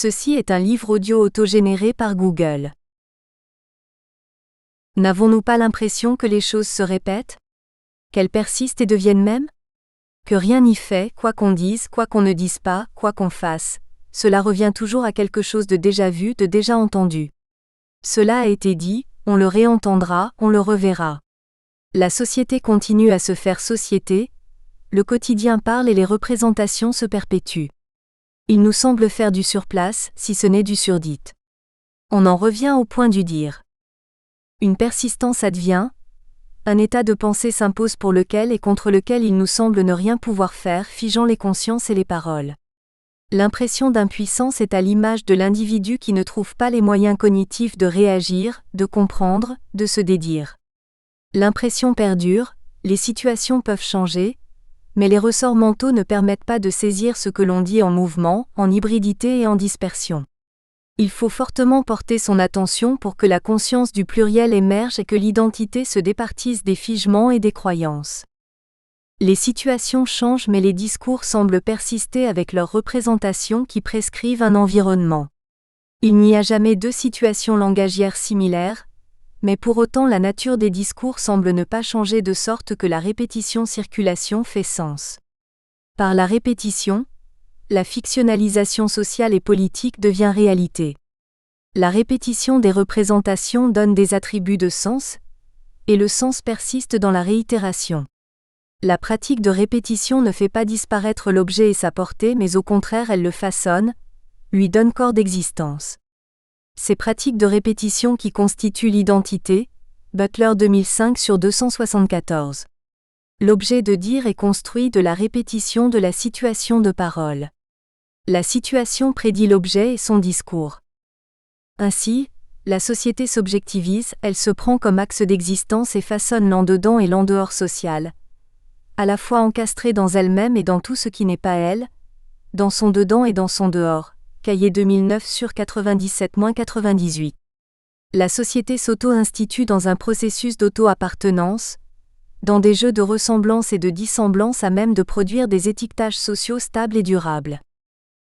Ceci est un livre audio autogénéré par Google. N'avons-nous pas l'impression que les choses se répètent? Qu'elles persistent et deviennent mêmes? Que rien n'y fait, quoi qu'on dise, quoi qu'on ne dise pas, quoi qu'on fasse, cela revient toujours à quelque chose de déjà vu, de déjà entendu. Cela a été dit, on le réentendra, on le reverra. La société continue à se faire société, le quotidien parle et les représentations se perpétuent. Il nous semble faire du surplace, si ce n'est du surdit. On en revient au point du dire. Une persistance advient, un état de pensée s'impose pour lequel et contre lequel il nous semble ne rien pouvoir faire, figeant les consciences et les paroles. L'impression d'impuissance est à l'image de l'individu qui ne trouve pas les moyens cognitifs de réagir, de comprendre, de se dédire. L'impression perdure, les situations peuvent changer, mais les ressorts mentaux ne permettent pas de saisir ce que l'on dit en mouvement, en hybridité et en dispersion. Il faut fortement porter son attention pour que la conscience du pluriel émerge et que l'identité se départisse des figements et des croyances. Les situations changent mais les discours semblent persister avec leurs représentations qui prescrivent un environnement. Il n'y a jamais deux situations langagières similaires, mais pour autant la nature des discours semble ne pas changer de sorte que la répétition-circulation fait sens. Par la répétition, la fictionnalisation sociale et politique devient réalité. La répétition des représentations donne des attributs de sens, et le sens persiste dans la réitération. La pratique de répétition ne fait pas disparaître l'objet et sa portée mais au contraire elle le façonne, lui donne corps d'existence. Ces pratiques de répétition qui constituent l'identité, Butler 2005/274. L'objet de dire est construit de la répétition de la situation de parole. La situation prédit l'objet et son discours. Ainsi, la société s'objectivise, elle se prend comme axe d'existence et façonne l'en-dedans et l'en-dehors social, à la fois encastrée dans elle-même et dans tout ce qui n'est pas elle, dans son dedans et dans son dehors. Cahier 2009/97-98. La société s'auto-institue dans un processus d'auto-appartenance, dans des jeux de ressemblance et de dissemblance à même de produire des étiquetages sociaux stables et durables.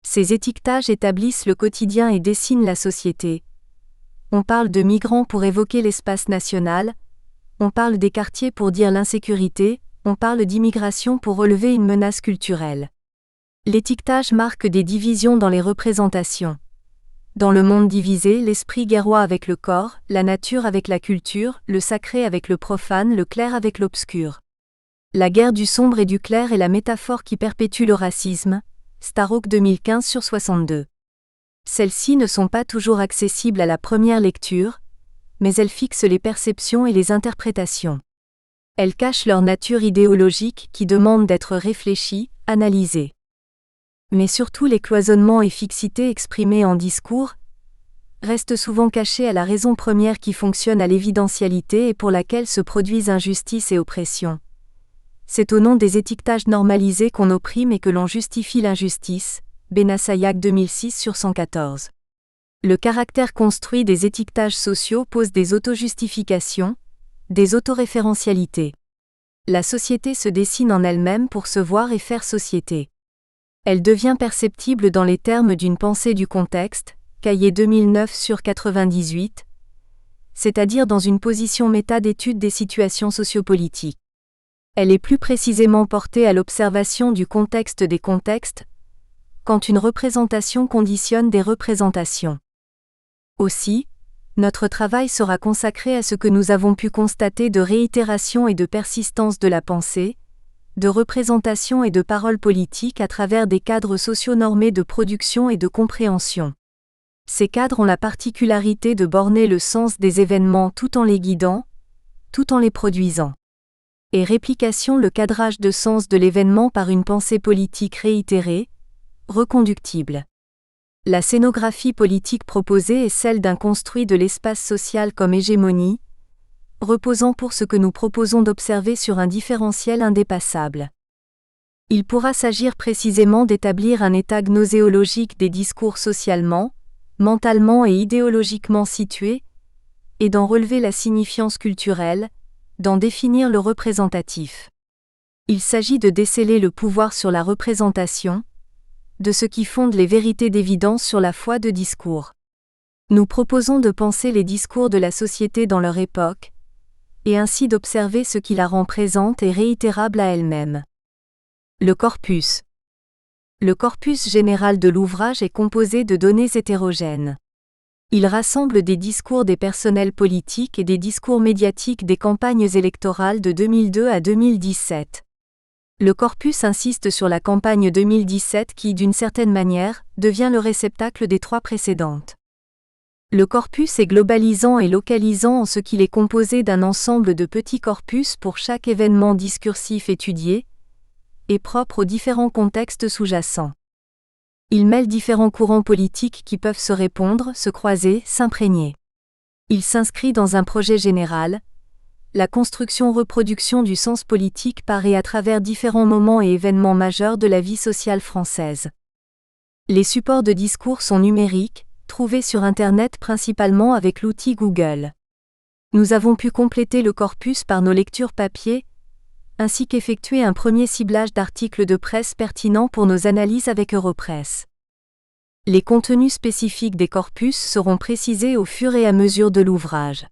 Ces étiquetages établissent le quotidien et dessinent la société. On parle de migrants pour évoquer l'espace national, on parle des quartiers pour dire l'insécurité, on parle d'immigration pour relever une menace culturelle. L'étiquetage marque des divisions dans les représentations. Dans le monde divisé, l'esprit guerroie avec le corps, la nature avec la culture, le sacré avec le profane, le clair avec l'obscur. La guerre du sombre et du clair est la métaphore qui perpétue le racisme, Starhawk 2015/62. Celles-ci ne sont pas toujours accessibles à la première lecture, mais elles fixent les perceptions et les interprétations. Elles cachent leur nature idéologique qui demande d'être réfléchie, analysée. Mais surtout les cloisonnements et fixités exprimés en discours restent souvent cachés à la raison première qui fonctionne à l'évidentialité et pour laquelle se produisent injustice et oppression. C'est au nom des étiquetages normalisés qu'on opprime et que l'on justifie l'injustice, Benassayac 2006/114. Le caractère construit des étiquetages sociaux pose des autojustifications, des autoréférentialités. La société se dessine en elle-même pour se voir et faire société. Elle devient perceptible dans les termes d'une pensée du contexte, Cahier 2009/98, c'est-à-dire dans une position méta d'étude des situations sociopolitiques. Elle est plus précisément portée à l'observation du contexte des contextes, quand une représentation conditionne des représentations. Aussi, notre travail sera consacré à ce que nous avons pu constater de réitération et de persistance de la pensée, de représentation et de parole politique à travers des cadres sociaux normés de production et de compréhension. Ces cadres ont la particularité de borner le sens des événements tout en les guidant, tout en les produisant. Et réplication le cadrage de sens de l'événement par une pensée politique réitérée, reconductible. La scénographie politique proposée est celle d'un construit de l'espace social comme hégémonie, reposant pour ce que nous proposons d'observer sur un différentiel indépassable. Il pourra s'agir précisément d'établir un état gnoséologique des discours socialement, mentalement et idéologiquement situés, et d'en relever la signifiance culturelle, d'en définir le représentatif. Il s'agit de déceler le pouvoir sur la représentation, de ce qui fonde les vérités d'évidence sur la foi de discours. Nous proposons de penser les discours de la société dans leur époque, et ainsi d'observer ce qui la rend présente et réitérable à elle-même. Le corpus. Le corpus général de l'ouvrage est composé de données hétérogènes. Il rassemble des discours des personnels politiques et des discours médiatiques des campagnes électorales de 2002 à 2017. Le corpus insiste sur la campagne 2017 qui, d'une certaine manière, devient le réceptacle des trois précédentes. Le corpus est globalisant et localisant en ce qu'il est composé d'un ensemble de petits corpus pour chaque événement discursif étudié, et propre aux différents contextes sous-jacents. Il mêle différents courants politiques qui peuvent se répondre, se croiser, s'imprégner. Il s'inscrit dans un projet général, la construction-reproduction du sens politique par et à travers différents moments et événements majeurs de la vie sociale française. Les supports de discours sont numériques, trouvés sur Internet principalement avec l'outil Google. Nous avons pu compléter le corpus par nos lectures papier, ainsi qu'effectuer un premier ciblage d'articles de presse pertinents pour nos analyses avec Europresse. Les contenus spécifiques des corpus seront précisés au fur et à mesure de l'ouvrage.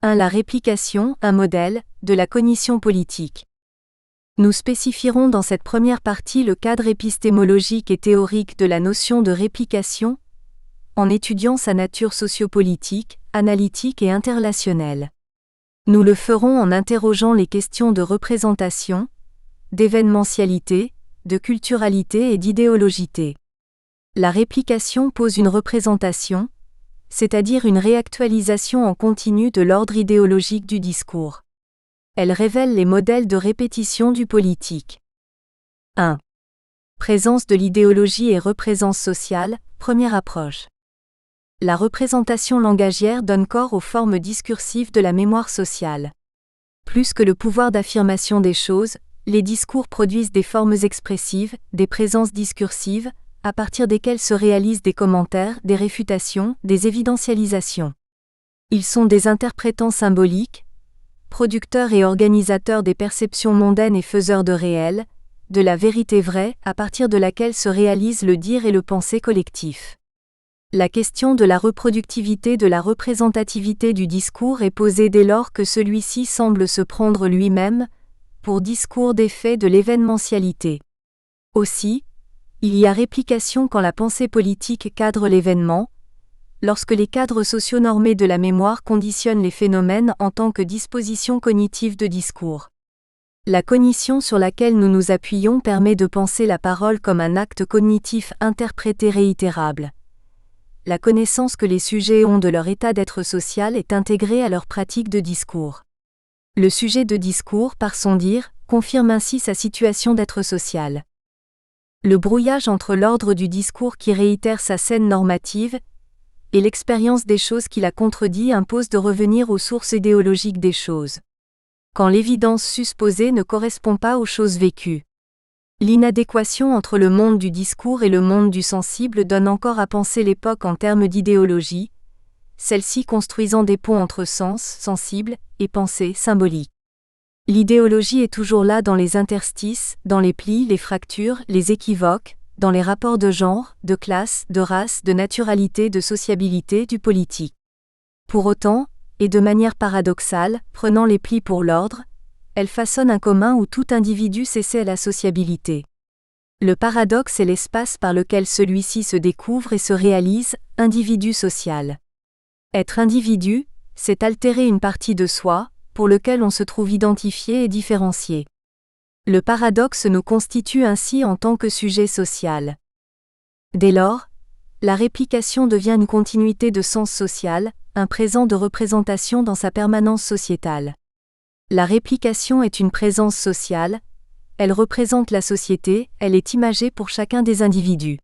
1. La réplication, un modèle, de la cognition politique. Nous spécifierons dans cette première partie le cadre épistémologique et théorique de la notion de réplication, en étudiant sa nature sociopolitique, analytique et interrelationnelle. Nous le ferons en interrogeant les questions de représentation, d'événementialité, de culturalité et d'idéologité. La réplication pose une représentation, c'est-à-dire une réactualisation en continu de l'ordre idéologique du discours. Elle révèle les modèles de répétition du politique. 1. Présence de l'idéologie et représence sociale, première approche. La représentation langagière donne corps aux formes discursives de la mémoire sociale. Plus que le pouvoir d'affirmation des choses, les discours produisent des formes expressives, des présences discursives, à partir desquelles se réalisent des commentaires, des réfutations, des évidentialisations. Ils sont des interprétants symboliques, producteurs et organisateurs des perceptions mondaines et faiseurs de réel, de la vérité vraie, à partir de laquelle se réalise le dire et le penser collectif. La question de la reproductivité de la représentativité du discours est posée dès lors que celui-ci semble se prendre lui-même, pour discours des faits de l'événementialité. Aussi, il y a réplication quand la pensée politique cadre l'événement, lorsque les cadres socio-normés de la mémoire conditionnent les phénomènes en tant que disposition cognitive de discours. La cognition sur laquelle nous nous appuyons permet de penser la parole comme un acte cognitif interprété réitérable. La connaissance que les sujets ont de leur état d'être social est intégrée à leur pratique de discours. Le sujet de discours, par son dire, confirme ainsi sa situation d'être social. Le brouillage entre l'ordre du discours qui réitère sa scène normative et l'expérience des choses qui la contredit impose de revenir aux sources idéologiques des choses. Quand l'évidence supposée ne correspond pas aux choses vécues. L'inadéquation entre le monde du discours et le monde du sensible donne encore à penser l'époque en termes d'idéologie, celle-ci construisant des ponts entre sens, sensible, et pensée, symbolique. L'idéologie est toujours là dans les interstices, dans les plis, les fractures, les équivoques, dans les rapports de genre, de classe, de race, de naturalité, de sociabilité, du politique. Pour autant, et de manière paradoxale, prenant les plis pour l'ordre, elle façonne un commun où tout individu s'essaie à la sociabilité. Le paradoxe est l'espace par lequel celui-ci se découvre et se réalise, individu social. Être individu, c'est altérer une partie de soi, pour lequel on se trouve identifié et différencié. Le paradoxe nous constitue ainsi en tant que sujet social. Dès lors, la réplication devient une continuité de sens social, un présent de représentation dans sa permanence sociétale. La réplication est une présence sociale, elle représente la société, elle est imagée pour chacun des individus.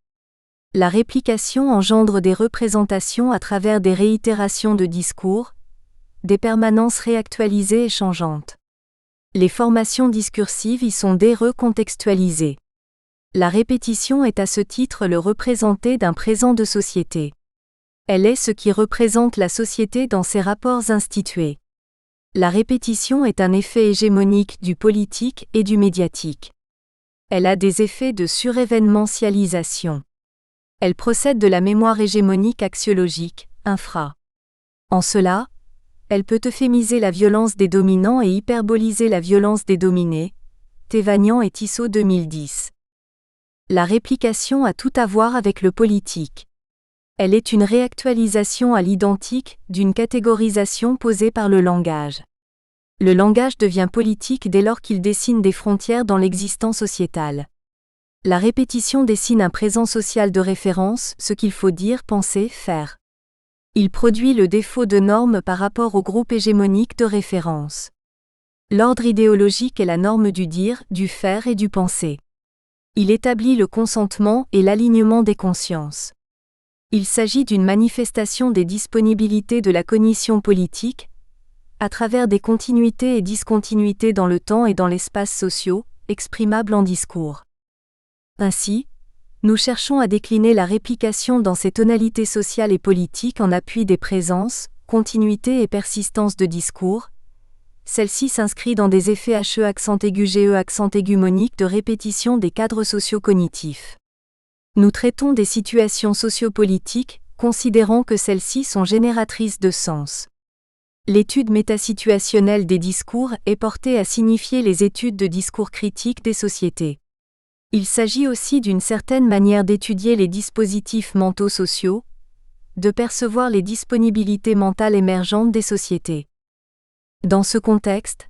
La réplication engendre des représentations à travers des réitérations de discours, des permanences réactualisées et changeantes. Les formations discursives y sont recontextualisées. La répétition est à ce titre le représenté d'un présent de société. Elle est ce qui représente la société dans ses rapports institués. La répétition est un effet hégémonique du politique et du médiatique. Elle a des effets de surévénementialisation. Elle procède de la mémoire hégémonique axiologique, infra. En cela, elle peut euphémiser la violence des dominants et hyperboliser la violence des dominés. Thévagnan et Tissot 2010. La réplication a tout à voir avec le politique. Elle est une réactualisation à l'identique d'une catégorisation posée par le langage. Le langage devient politique dès lors qu'il dessine des frontières dans l'existence sociétale. La répétition dessine un présent social de référence, ce qu'il faut dire, penser, faire. Il produit le défaut de normes par rapport au groupe hégémonique de référence. L'ordre idéologique est la norme du dire, du faire et du penser. Il établit le consentement et l'alignement des consciences. Il s'agit d'une manifestation des disponibilités de la cognition politique, à travers des continuités et discontinuités dans le temps et dans l'espace sociaux, exprimables en discours. Ainsi, nous cherchons à décliner la réplication dans ses tonalités sociales et politiques en appui des présences, continuité et persistance de discours. Celle-ci s'inscrit dans des effets HE accent aigu GE accent aigu monique de répétition des cadres socio-cognitifs. Nous traitons des situations sociopolitiques, considérant que celles-ci sont génératrices de sens. L'étude métasituationnelle des discours est portée à signifier les études de discours critiques des sociétés. Il s'agit aussi d'une certaine manière d'étudier les dispositifs mentaux sociaux, de percevoir les disponibilités mentales émergentes des sociétés. Dans ce contexte,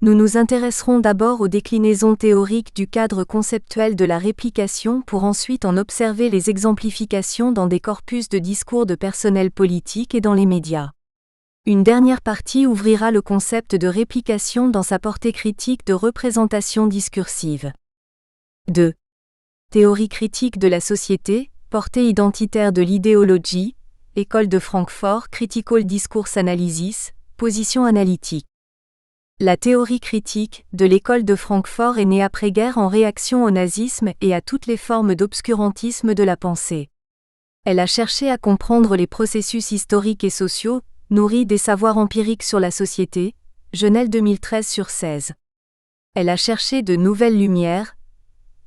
nous nous intéresserons d'abord aux déclinaisons théoriques du cadre conceptuel de la réplication pour ensuite en observer les exemplifications dans des corpus de discours de personnel politique et dans les médias. Une dernière partie ouvrira le concept de réplication dans sa portée critique de représentation discursive. 2. Théorie critique de la société, portée identitaire de l'idéologie, École de Francfort Critical Discourse Analysis, position analytique. La théorie critique de l'École de Francfort est née après-guerre en réaction au nazisme et à toutes les formes d'obscurantisme de la pensée. Elle a cherché à comprendre les processus historiques et sociaux, nourris des savoirs empiriques sur la société, Genel 2013/16. Elle a cherché de nouvelles lumières,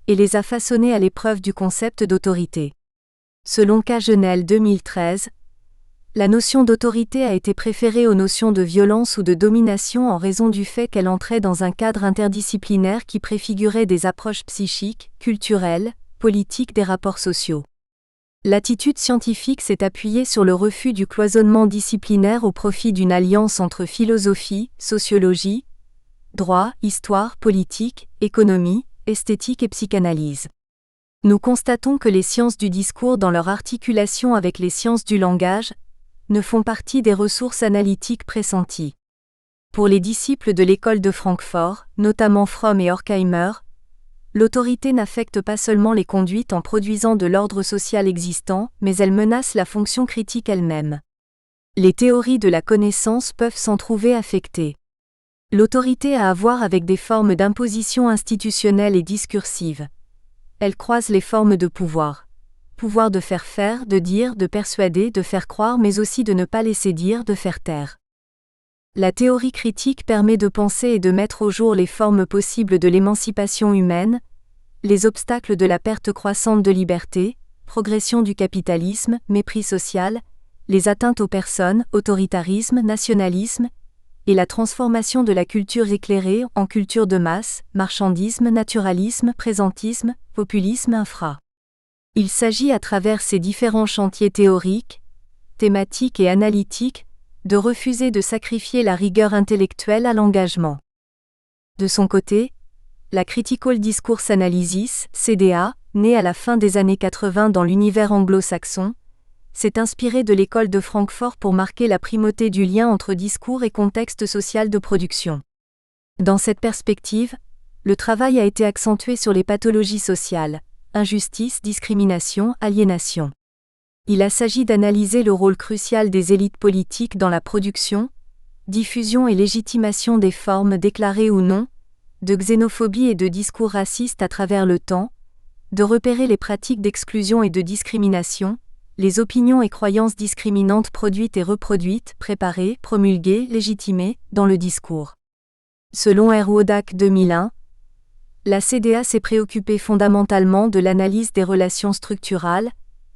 et les a façonnés à l'épreuve du concept d'autorité. Selon K. Genel 2013, la notion d'autorité a été préférée aux notions de violence ou de domination en raison du fait qu'elle entrait dans un cadre interdisciplinaire qui préfigurait des approches psychiques, culturelles, politiques des rapports sociaux. L'attitude scientifique s'est appuyée sur le refus du cloisonnement disciplinaire au profit d'une alliance entre philosophie, sociologie, droit, histoire, politique, économie, esthétique et psychanalyse. Nous constatons que les sciences du discours dans leur articulation avec les sciences du langage ne font partie des ressources analytiques pressenties. Pour les disciples de l'école de Francfort, notamment Fromm et Horkheimer, l'autorité n'affecte pas seulement les conduites en produisant de l'ordre social existant, mais elle menace la fonction critique elle-même. Les théories de la connaissance peuvent s'en trouver affectées. L'autorité a à voir avec des formes d'imposition institutionnelle et discursive. Elle croise les formes de pouvoir. Pouvoir de faire faire, de dire, de persuader, de faire croire, mais aussi de ne pas laisser dire, de faire taire. La théorie critique permet de penser et de mettre au jour les formes possibles de l'émancipation humaine, les obstacles de la perte croissante de liberté, progression du capitalisme, mépris social, les atteintes aux personnes, autoritarisme, nationalisme, et la transformation de la culture éclairée en culture de masse, marchandisme, naturalisme, présentisme, populisme infra. Il s'agit à travers ces différents chantiers théoriques, thématiques et analytiques, de refuser de sacrifier la rigueur intellectuelle à l'engagement. De son côté, la Critical Discourse Analysis, CDA, née à la fin des années 80 dans l'univers anglo-saxon, s'est inspirée de l'école de Francfort pour marquer la primauté du lien entre discours et contexte social de production. Dans cette perspective, le travail a été accentué sur les pathologies sociales, injustice, discrimination, aliénation. Il s'agit d'analyser le rôle crucial des élites politiques dans la production, diffusion et légitimation des formes déclarées ou non, de xénophobie et de discours racistes à travers le temps, de repérer les pratiques d'exclusion et de discrimination, les opinions et croyances discriminantes produites et reproduites, préparées, promulguées, légitimées, dans le discours. Selon R. Wodak 2001, La CDA s'est préoccupée fondamentalement de l'analyse des relations structurales,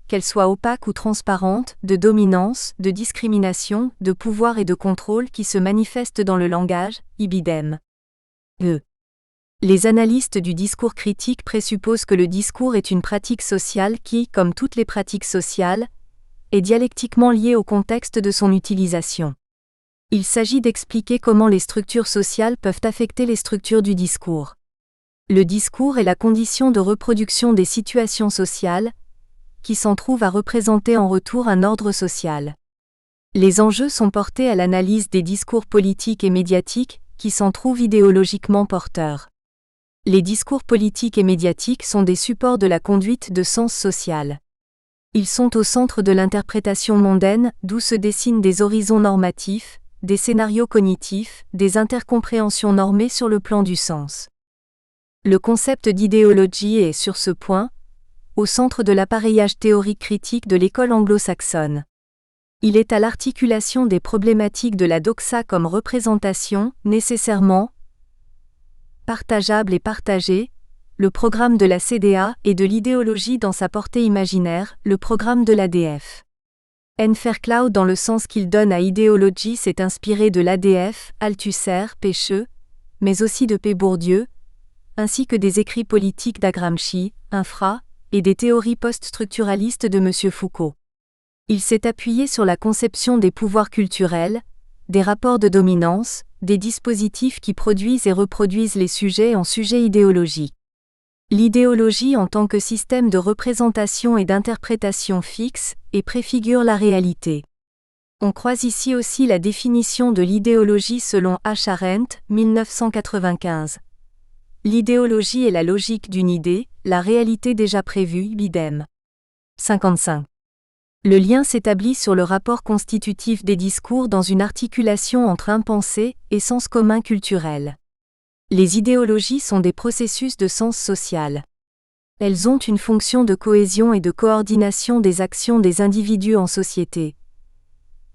qu'elles soient opaques ou transparentes, de dominance, de discrimination, de pouvoir et de contrôle qui se manifestent dans le langage, ibidem. Les analystes du discours critique présupposent que le discours est une pratique sociale qui, comme toutes les pratiques sociales, est dialectiquement liée au contexte de son utilisation. Il s'agit d'expliquer comment les structures sociales peuvent affecter les structures du discours. Le discours est la condition de reproduction des situations sociales, qui s'en trouvent à représenter en retour un ordre social. Les enjeux sont portés à l'analyse des discours politiques et médiatiques, qui s'en trouvent idéologiquement porteurs. Les discours politiques et médiatiques sont des supports de la conduite de sens social. Ils sont au centre de l'interprétation mondaine, d'où se dessinent des horizons normatifs, des scénarios cognitifs, des intercompréhensions normées sur le plan du sens. Le concept d'idéologie est, sur ce point, au centre de l'appareillage théorique critique de l'école anglo-saxonne. Il est à l'articulation des problématiques de la doxa comme représentation, nécessairement partageable et partagée, le programme de la CDA, et de l'idéologie dans sa portée imaginaire, le programme de l'ADF. Fairclough, dans le sens qu'il donne à idéologie, s'est inspiré de l'ADF, Althusser, Pecheux, mais aussi de P. Bourdieu, ainsi que des écrits politiques d'Agramsci, Infra, et des théories post-structuralistes de M. Foucault. Il s'est appuyé sur la conception des pouvoirs culturels, des rapports de dominance, des dispositifs qui produisent et reproduisent les sujets en sujets idéologiques. L'idéologie en tant que système de représentation et d'interprétation fixe, et préfigure la réalité. On croise ici aussi la définition de l'idéologie selon H. Arendt, 1995. L'idéologie est la logique d'une idée, la réalité déjà prévue, ibidem. 55. Le lien s'établit sur le rapport constitutif des discours dans une articulation entre impensé et sens commun culturel. Les idéologies sont des processus de sens social. Elles ont une fonction de cohésion et de coordination des actions des individus en société.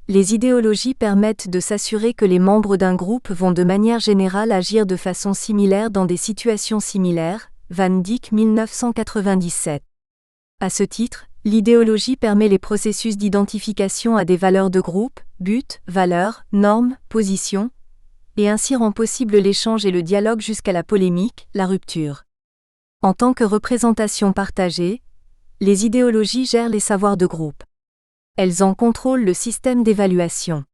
Les idéologies permettent de s'assurer que les membres d'un groupe vont de manière générale agir de façon similaire dans des situations similaires, Van Dyck 1997. À ce titre, l'idéologie permet les processus d'identification à des valeurs de groupe, buts, valeurs, normes, positions, et ainsi rend possible l'échange et le dialogue jusqu'à la polémique, la rupture. En tant que représentation partagée, les idéologies gèrent les savoirs de groupe. Elles en contrôlent le système d'évaluation.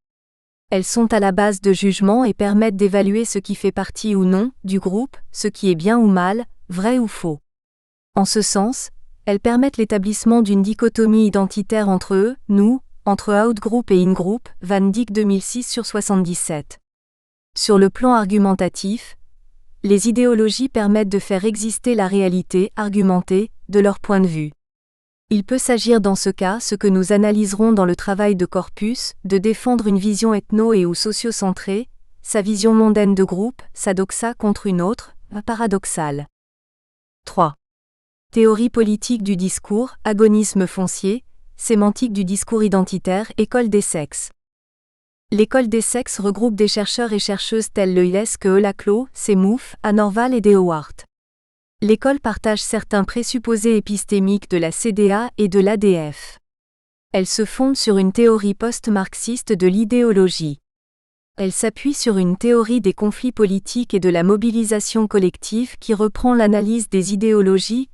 Elles sont à la base de jugements et permettent d'évaluer ce qui fait partie ou non du groupe, ce qui est bien ou mal, vrai ou faux. En ce sens, elles permettent l'établissement d'une dichotomie identitaire entre eux, nous, entre out-group et in-group, Van Dyck 2006/77. Sur le plan argumentatif, les idéologies permettent de faire exister la réalité argumentée de leur point de vue. Il peut s'agir dans ce cas, ce que nous analyserons dans le travail de corpus, de défendre une vision ethno- et ou socio-centrée, sa vision mondaine de groupe, sa doxa contre une autre, paradoxale. 3. Théorie politique du discours, agonisme foncier, sémantique du discours identitaire, école des sexes. L'école des sexes regroupe des chercheurs et chercheuses tels Leilesque, Laclos, Semouf, Anorval et Dehowart. L'école partage certains présupposés épistémiques de la CDA et de l'ADF. Elle se fonde sur une théorie post-marxiste de l'idéologie. Elle s'appuie sur une théorie des conflits politiques et de la mobilisation collective qui reprend l'analyse des idéologies,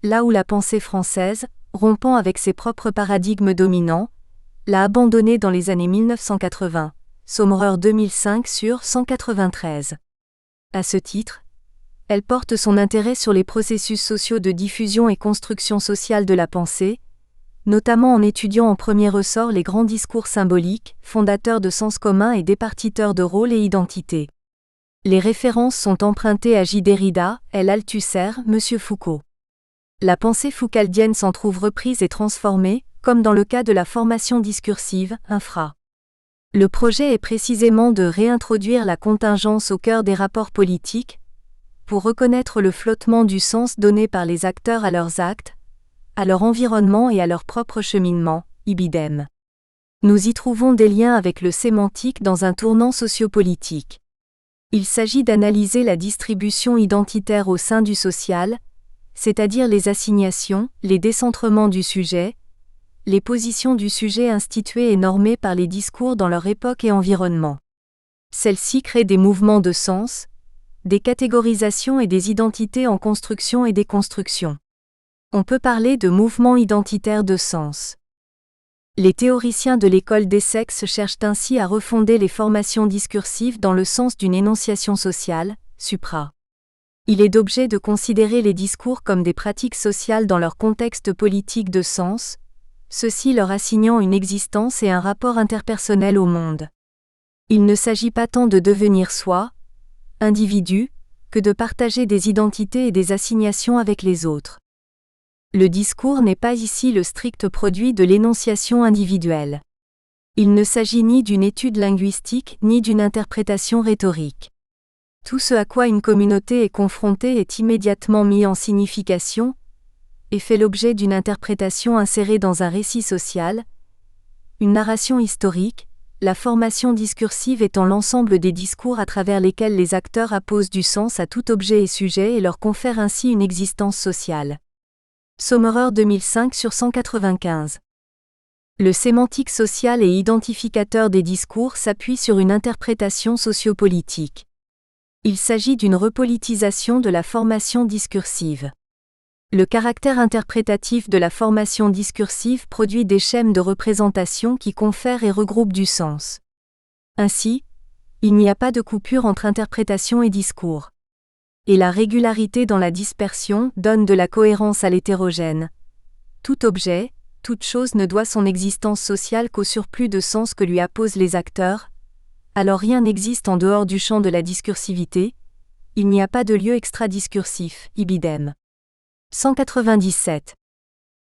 là où la pensée française, rompant avec ses propres paradigmes dominants, l'a abandonnée dans les années 1980, Sommerer 2005 sur 193. À ce titre, elle porte son intérêt sur les processus sociaux de diffusion et construction sociale de la pensée, notamment en étudiant en premier ressort les grands discours symboliques, fondateurs de sens commun et départiteurs de rôle et identité. Les références sont empruntées à J. Derrida, L. Althusser, M. Foucault. La pensée foucaldienne s'en trouve reprise et transformée, comme dans le cas de la formation discursive, Infra. Le projet est précisément de réintroduire la contingence au cœur des rapports politiques, pour reconnaître le flottement du sens donné par les acteurs à leurs actes, à leur environnement et à leur propre cheminement, ibidem. Nous y trouvons des liens avec le sémantique dans un tournant sociopolitique. Il s'agit d'analyser la distribution identitaire au sein du social, c'est-à-dire les assignations, les décentrements du sujet, les positions du sujet instituées et normées par les discours dans leur époque et environnement. Celles-ci créent des mouvements de sens, des catégorisations et des identités en construction et déconstruction. On peut parler de mouvements identitaires de sens. Les théoriciens de l'école d'Essex cherchent ainsi à refonder les formations discursives dans le sens d'une énonciation sociale, supra. Il est d'objet de considérer les discours comme des pratiques sociales dans leur contexte politique de sens, ceux-ci leur assignant une existence et un rapport interpersonnel au monde. Il ne s'agit pas tant de devenir soi, individu, que de partager des identités et des assignations avec les autres. Le discours n'est pas ici le strict produit de l'énonciation individuelle. Il ne s'agit ni d'une étude linguistique ni d'une interprétation rhétorique. Tout ce à quoi une communauté est confrontée est immédiatement mis en signification et fait l'objet d'une interprétation insérée dans un récit social, une narration historique, la formation discursive étant l'ensemble des discours à travers lesquels les acteurs apposent du sens à tout objet et sujet et leur confèrent ainsi une existence sociale. Sommerer 2005 sur 195. Le sémantique social et identificateur des discours s'appuie sur une interprétation sociopolitique. Il s'agit d'une repolitisation de la formation discursive. Le caractère interprétatif de la formation discursive produit des schèmes de représentation qui confèrent et regroupent du sens. Ainsi, il n'y a pas de coupure entre interprétation et discours. Et la régularité dans la dispersion donne de la cohérence à l'hétérogène. Tout objet, toute chose ne doit son existence sociale qu'au surplus de sens que lui apposent les acteurs, alors rien n'existe en dehors du champ de la discursivité, il n'y a pas de lieu extradiscursif, ibidem. 197.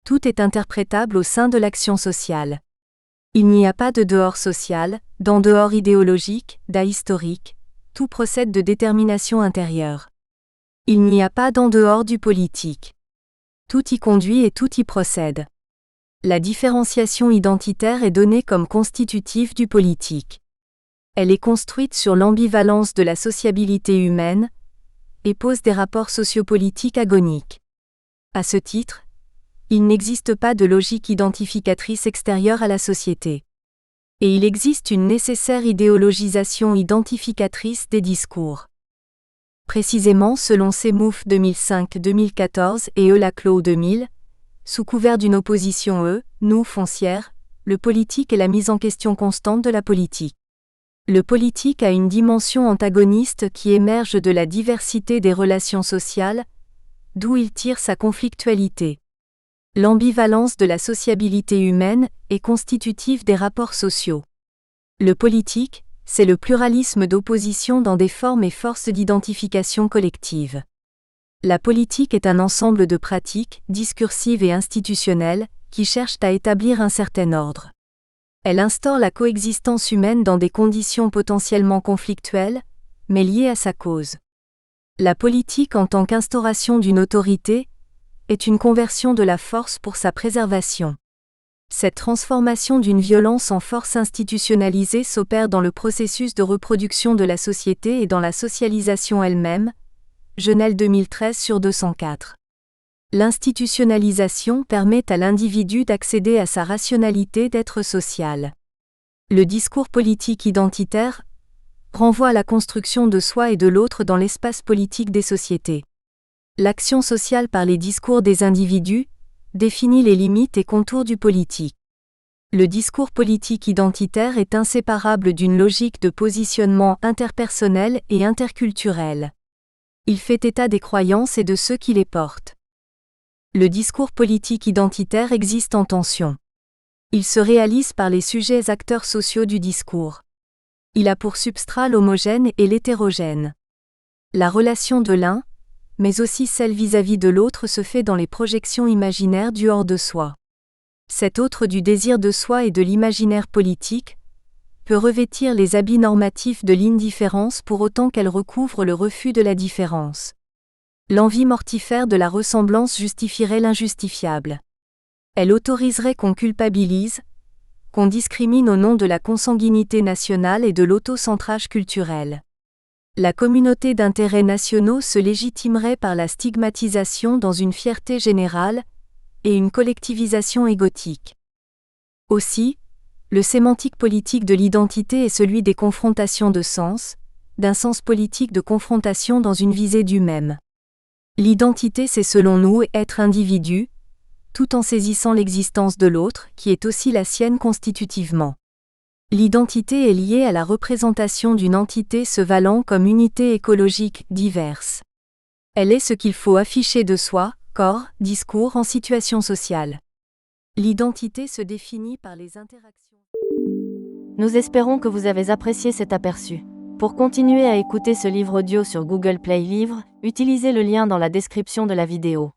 Tout est interprétable au sein de l'action sociale. Il n'y a pas de dehors social, d'en dehors idéologique, d'ahistorique, tout procède de détermination intérieure. Il n'y a pas d'en dehors du politique. Tout y conduit et tout y procède. La différenciation identitaire est donnée comme constitutive du politique. Elle est construite sur l'ambivalence de la sociabilité humaine et pose des rapports sociopolitiques agoniques. À ce titre, il n'existe pas de logique identificatrice extérieure à la société. Et il existe une nécessaire idéologisation identificatrice des discours. Précisément selon Semouf 2005-2014 et Laclos 2000, sous couvert d'une opposition nous foncière, le politique est la mise en question constante de la politique. Le politique a une dimension antagoniste qui émerge de la diversité des relations sociales, d'où il tire sa conflictualité. L'ambivalence de la sociabilité humaine est constitutive des rapports sociaux. Le politique, c'est le pluralisme d'opposition dans des formes et forces d'identification collective. La politique est un ensemble de pratiques, discursives et institutionnelles, qui cherchent à établir un certain ordre. Elle instaure la coexistence humaine dans des conditions potentiellement conflictuelles, mais liées à sa cause. La politique en tant qu'instauration d'une autorité est une conversion de la force pour sa préservation. Cette transformation d'une violence en force institutionnalisée s'opère dans le processus de reproduction de la société et dans la socialisation elle-même. Genel 2013 sur 204. L'institutionnalisation permet à l'individu d'accéder à sa rationalité d'être social. Le discours politique identitaire renvoie à la construction de soi et de l'autre dans l'espace politique des sociétés. L'action sociale par les discours des individus définit les limites et contours du politique. Le discours politique identitaire est inséparable d'une logique de positionnement interpersonnel et interculturel. Il fait état des croyances et de ceux qui les portent. Le discours politique identitaire existe en tension. Il se réalise par les sujets acteurs sociaux du discours. Il a pour substrat l'homogène et l'hétérogène. La relation de l'un, mais aussi celle vis-à-vis de l'autre se fait dans les projections imaginaires du hors de soi. Cet autre du désir de soi et de l'imaginaire politique peut revêtir les habits normatifs de l'indifférence pour autant qu'elle recouvre le refus de la différence. L'envie mortifère de la ressemblance justifierait l'injustifiable. Elle autoriserait qu'on culpabilise, qu'on discrimine au nom de la consanguinité nationale et de l'autocentrage culturel. La communauté d'intérêts nationaux se légitimerait par la stigmatisation dans une fierté générale et une collectivisation égotique. Aussi, le sémantique politique de l'identité est celui des confrontations de sens, d'un sens politique de confrontation dans une visée du même. L'identité, c'est selon nous être individu, tout en saisissant l'existence de l'autre, qui est aussi la sienne constitutivement. L'identité est liée à la représentation d'une entité se valant comme unité écologique diverse. Elle est ce qu'il faut afficher de soi, corps, discours en situation sociale. L'identité se définit par les interactions. Nous espérons que vous avez apprécié cet aperçu. Pour continuer à écouter ce livre audio sur Google Play Livres, utilisez le lien dans la description de la vidéo.